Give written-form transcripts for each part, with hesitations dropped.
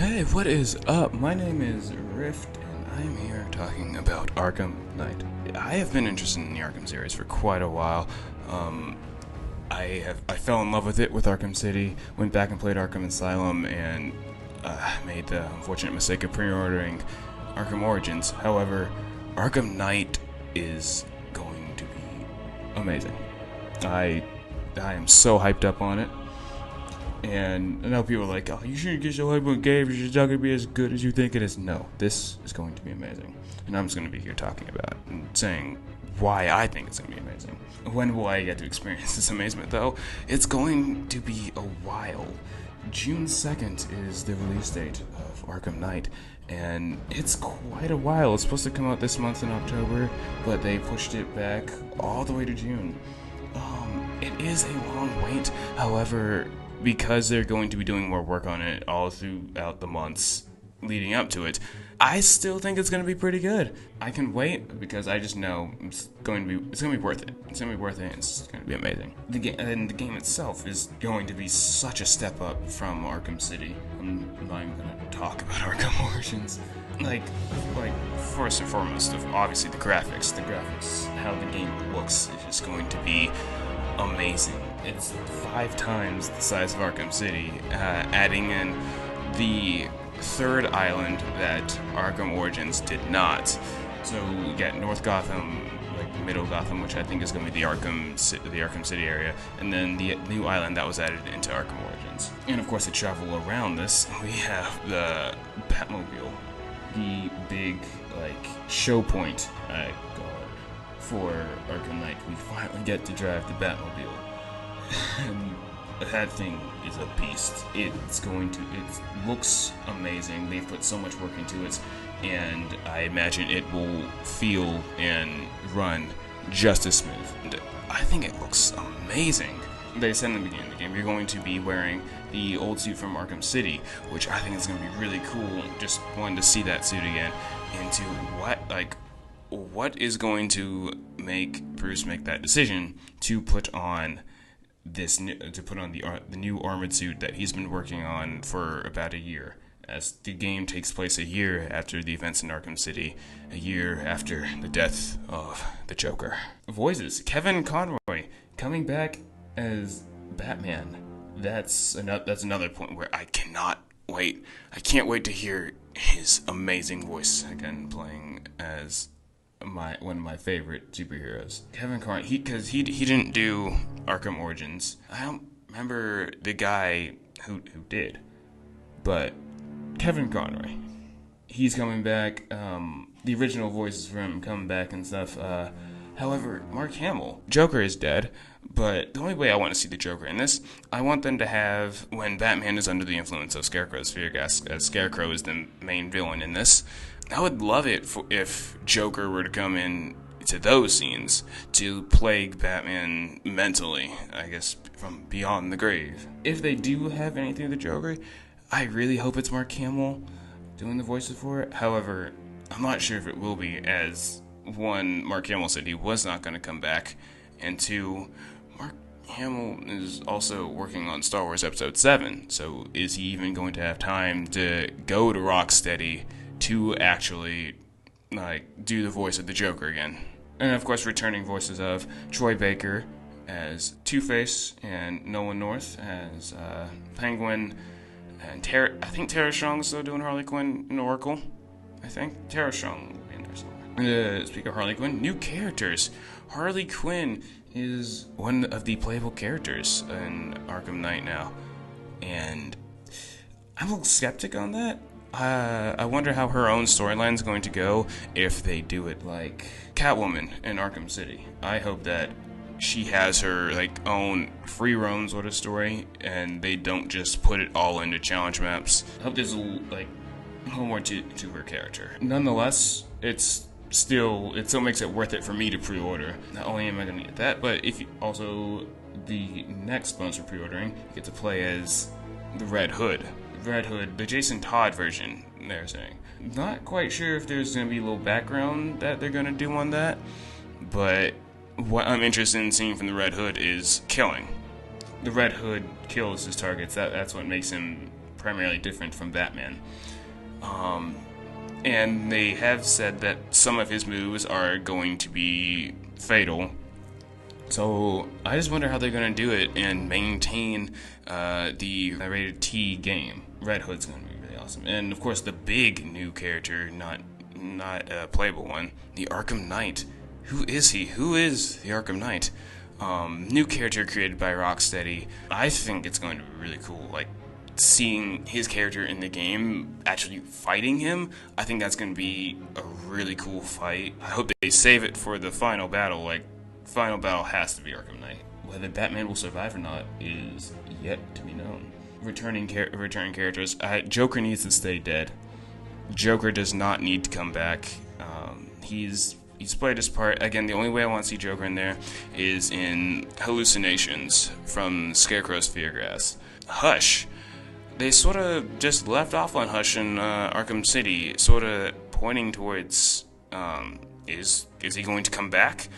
Hey, what is up? My name is Rift, and I'm here talking about Arkham Knight. I have been interested in the Arkham series for quite a while. I fell in love with it with Arkham City, went back and played Arkham Asylum, and made the unfortunate mistake of pre-ordering Arkham Origins. However, Arkham Knight is going to be amazing. I am so hyped up on it. And I know people are like, oh, you shouldn't get so hyped on games, it's not going to be as good as you think it is. No, this is going to be amazing. And I'm just going to be here talking about it and saying why I think it's going to be amazing. When will I get to experience this amazement, though? It's going to be a while. June 2nd is the release date of Arkham Knight, and it's quite a while. It's supposed to come out this month in October, but they pushed it back all the way to June. It is a long wait, however, because they're going to be doing more work on it all throughout the months leading up to it, I still think it's going to be pretty good. I can wait because I just know it's going to be worth it. It's going to be worth it, and it's going to be amazing. The game itself is going to be such a step up from Arkham City. I'm not even going to talk about Arkham Origins. Like first and foremost, obviously the graphics, how the game looks is just going to be amazing. It's 5 times the size of Arkham City, adding in the third island that Arkham Origins did not. So you get North Gotham, like Middle Gotham, which I think is going to be the Arkham City area, and then the new island that was added into Arkham Origins. And of course, to travel around this, we have the Batmobile, the big show point, I call it, for Arkham Knight. We finally get to drive the Batmobile. And that thing is a beast. It looks amazing. They've put so much work into it, and I imagine it will feel and run just as smooth. And I think it looks amazing. They said in the beginning of the game, you're going to be wearing the old suit from Arkham City, which I think is going to be really cool. Just wanted to see that suit again. Into what is going to make Bruce make that decision to put on the new armored suit that he's been working on for about a year, as the game takes place a year after the events in Arkham City, a year after the death of the Joker. Voices: Kevin Conroy coming back as Batman. That's another point where I cannot wait. I can't wait to hear his amazing voice again, playing as one of my favorite superheroes. Kevin Conroy, because he didn't do Arkham Origins. I don't remember the guy who did, but Kevin Conroy, he's coming back. The original voices for him come back and stuff. However, Mark Hamill, Joker is dead, but the only way I want to see the Joker in this, I want them to have when Batman is under the influence of Scarecrow's fear gas, as Scarecrow is the main villain in this. I would love it if Joker were to come in to those scenes to plague Batman mentally, I guess, from beyond the grave. If they do have anything to the Joker, I really hope it's Mark Hamill doing the voices for it. However, I'm not sure if it will be, as one, Mark Hamill said he was not going to come back, and 2, Mark Hamill is also working on Star Wars Episode 7, so is he even going to have time to go to Rocksteady to actually do the voice of the Joker again? And of course, returning voices of Troy Baker as Two-Face and Nolan North as Penguin, and I think Tara Strong's still doing Harley Quinn in Oracle. I think Tara Strong will be in there somewhere. Speaking of Harley Quinn, new characters. Harley Quinn is one of the playable characters in Arkham Knight now, and I'm a little skeptic on that. I wonder how her own storyline is going to go if they do it like Catwoman in Arkham City. I hope that she has her own free roam sort of story, and they don't just put it all into challenge maps. I hope there's a little more to her character. Nonetheless, it still makes it worth it for me to pre-order. Not only am I going to get that, but if you, also the next bonus for pre-ordering, you get to play as the Red Hood, the Jason Todd version, they're saying. Not quite sure if there's going to be a little background that they're going to do on that, but what I'm interested in seeing from the Red Hood is killing. The Red Hood kills his targets. That's what makes him primarily different from Batman. And they have said that some of his moves are going to be fatal. So I just wonder how they're going to do it and maintain the rated T game. Red Hood's going to be really awesome. And of course the big new character, not a playable one, the Arkham Knight. Who is he? Who is the Arkham Knight? New character created by Rocksteady. I think it's going to be really cool. Like, seeing his character in the game actually fighting him, I think that's going to be a really cool fight. I hope they save it for the final battle. Like, final battle has to be Arkham Knight. Whether Batman will survive or not is yet to be known. Returning characters. Joker needs to stay dead. Joker does not need to come back. He's played his part. Again, the only way I want to see Joker in there is in hallucinations from Scarecrow's Feargrass. Hush. They sort of just left off on Hush in Arkham City, sort of pointing towards, is he going to come back?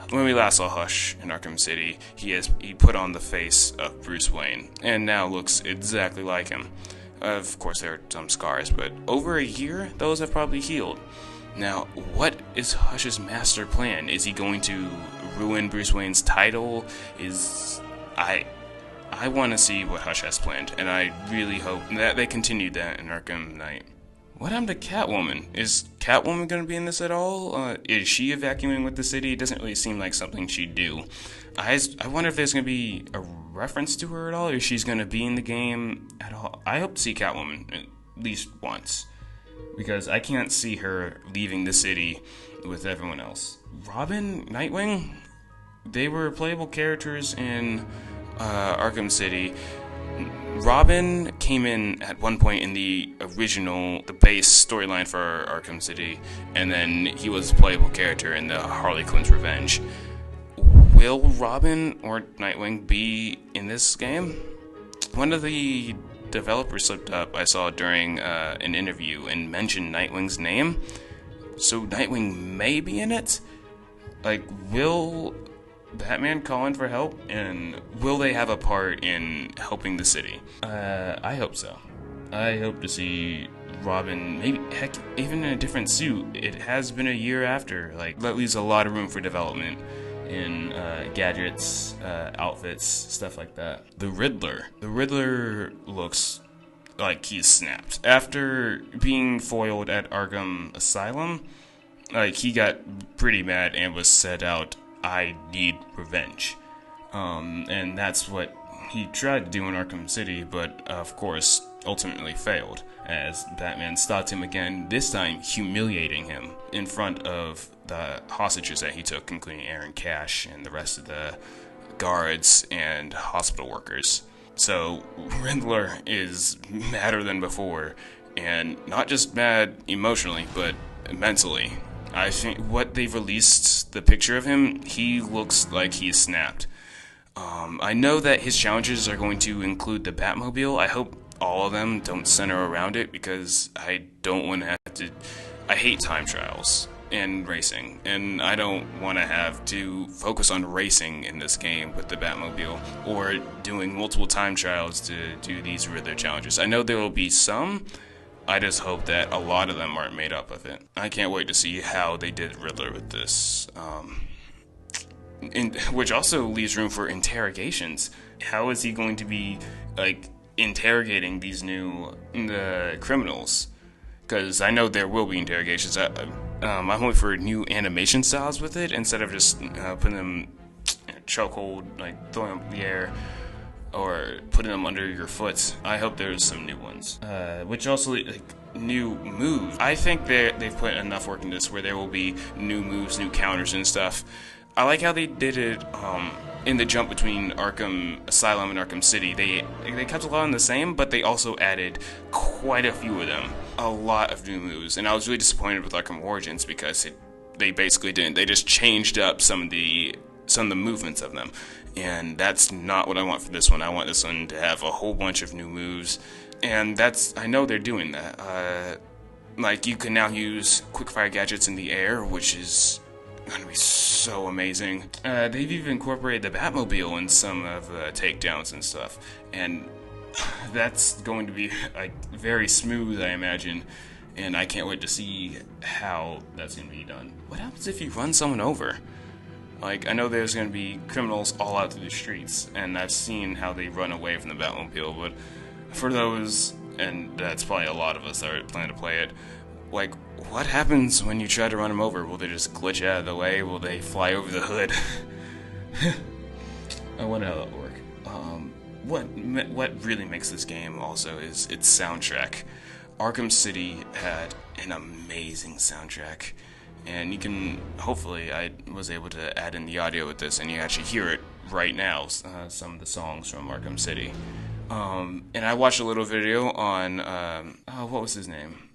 When we last saw Hush in Arkham City, he put on the face of Bruce Wayne, and now looks exactly like him. Of course, there are some scars, but over a year, those have probably healed. Now, what is Hush's master plan? Is he going to ruin Bruce Wayne's title? I want to see what Hush has planned, and I really hope that they continue that in Arkham Knight. What happened to Catwoman? Is Catwoman going to be in this at all? Is she evacuating with the city? It doesn't really seem like something she'd do. I wonder if there's going to be a reference to her at all, or if she's going to be in the game at all. I hope to see Catwoman at least once, because I can't see her leaving the city with everyone else. Robin, Nightwing, they were playable characters in Arkham City. Robin came in at one point in the base storyline for Arkham City, and then he was a playable character in the Harley Quinn's Revenge. Will Robin or Nightwing be in this game? One of the developers slipped up, I saw during an interview, and mentioned Nightwing's name. So Nightwing may be in it? Like, will Batman call in for help, and will they have a part in helping the city? I hope so. I hope to see Robin, maybe, heck, even in a different suit. It has been a year after. Like, that leaves a lot of room for development in gadgets, outfits, stuff like that. The Riddler looks like he's snapped. After being foiled at Arkham Asylum, like, he got pretty mad and was set out, I need revenge. And that's what he tried to do in Arkham City, but of course ultimately failed, as Batman stopped him again, this time humiliating him in front of the hostages that he took, including Aaron Cash and the rest of the guards and hospital workers. So Riddler is madder than before, and not just mad emotionally, but mentally. I think what they've released, the picture of him, he looks like he's snapped. I know that his challenges are going to include the Batmobile. I hope all of them don't center around it, because I don't want to have to... I hate time trials and racing, and I don't want to have to focus on racing in this game with the Batmobile, or doing multiple time trials to do these Riddler challenges. I know there will be some. I just hope that a lot of them aren't made up of it. I can't wait to see how they did Riddler with this. Which also leaves room for interrogations. How is he going to be, like, interrogating these new criminals? Because I know there will be interrogations. I'm hoping for new animation styles with it, instead of just putting them in a chokehold, like throwing them up in the air, or putting them under your foot. I hope there's some new ones. Which also, like, new moves. I think they've put enough work into this where there will be new moves, new counters and stuff. I like how they did it in the jump between Arkham Asylum and Arkham City. They kept a lot of them the same, but they also added quite a few of them. A lot of new moves. And I was really disappointed with Arkham Origins, because they basically didn't. They just changed up some of the movements of them. And that's not what I want for this one. I want this one to have a whole bunch of new moves. And I know they're doing that. Like, you can now use quickfire gadgets in the air, which is gonna be so amazing. They've even incorporated the Batmobile in some of the takedowns and stuff. And That's going to be like very smooth, I imagine, and I can't wait to see how that's going to be done. What happens if you run someone over? Like, I know there's going to be criminals all out through the streets, and I've seen how they run away from the Batmobile, but for those, and that's probably a lot of us that plan to play it, like, what happens when you try to run them over? Will they just glitch out of the way? Will they fly over the hood? I wonder how that will work. What really makes this game also is its soundtrack. Arkham City had an amazing soundtrack, and you can, hopefully I was able to add in the audio with this and you actually hear it right now, some of the songs from Arkham City. And I watched a little video on, what was his name?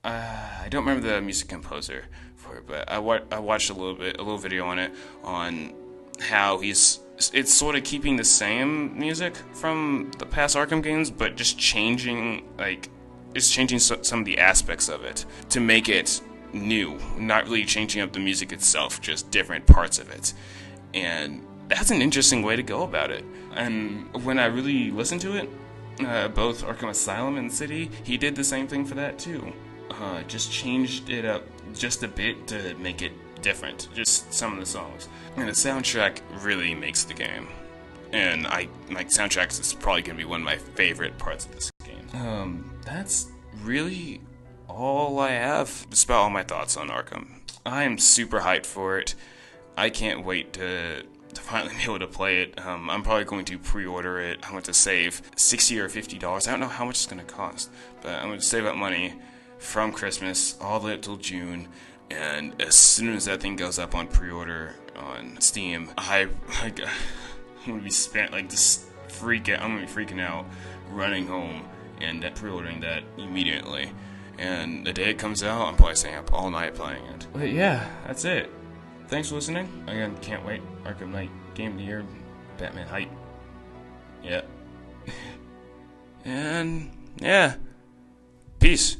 I don't remember the music composer for it, but I watched a little video on it, on how it's sort of keeping the same music from the past Arkham games, but just changing, some of the aspects of it to make it new, not really changing up the music itself, just different parts of it. And that's an interesting way to go about it. And when I really listened to it, both Arkham Asylum and City, he did the same thing for that too. Just changed it up just a bit to make it different, just some of the songs. And the soundtrack really makes the game. And my soundtrack is probably going to be one of my favorite parts of this game. That's really all I have. Just about all my thoughts on Arkham. I am super hyped for it. I can't wait to finally be able to play it. I'm probably going to pre-order it. I'm going to save $60 or $50. I don't know how much it's going to cost, but I'm going to save up money from Christmas all the way up till June, and as soon as that thing goes up on pre-order on Steam, I'm gonna be just freaking. I'm gonna be freaking out, running home and pre-ordering that immediately. And the day it comes out, I'm probably staying up all night playing it. But yeah, that's it. Thanks for listening. Again, can't wait. Arkham Knight, Game of the Year, Batman hype. Yeah. And yeah, peace.